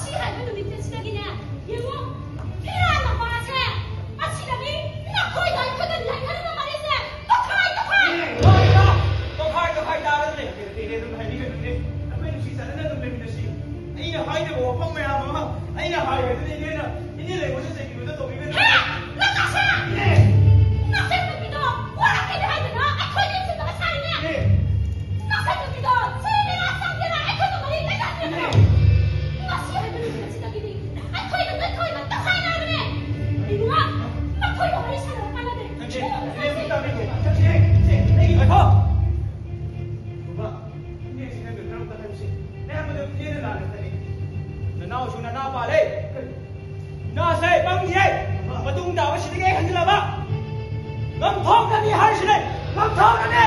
ရှိဟဲ့လို့ဒီတက်စတဲ့ကိနေရေမို့ဖိရမပါချဲအရှိတယ်နော်ခွိုးတိုင်းခွတဲ့လိုက်ခါတော့မလေးစတော့ခိုင်းဟာတော့ခိုင်းတာလေဒီလိုဟဲ့ဒီအမေရှိစားတဲ့လူတွေမရှိအဲ့ရဟိုင်းတဲ့ဘောဖုံးမရမှာအဲ့ရဟိုင်းရဲ့ဒီနေ့နော်ဒီနေ့လေဝတ်စိတ်ကြီးလို့တော့ပြီးပြီလက်ကစားနောက်ဆက်ပြီးတော့ဝါရကိတဲ့ဟဲ့နော်အခွင့်အရေးတော့ဆိုင်နေနောက်ဆက်ပြီးတော့ဆေးရဆောင်ရအဲ့ခွင့်တော့မလေးလက်ခံနေမရှိဟဲ့လို့ဒီတက်စတဲ့ကိနေအခွင့်တော့တော့ခိုင်းလာမယ်ဒီကမခွင့်တော့မရှိတော့မှလည်းဒီနေ့တော့နေပါချက်ချင်းအဲ့ဒီခေါ်ဘာဒီနေ့စီးနေတယ်တော့တက်လို့ရှိနေမှာတော့ပြင်းလာတယ်နောက်ရှုနာပါလေနာဆေးပန်းကြီးမတုံးတာမရှိတဲ့ခင်ဗျာပါငါထောက်ကနေဟာရှိနေငါထောက်ကနေ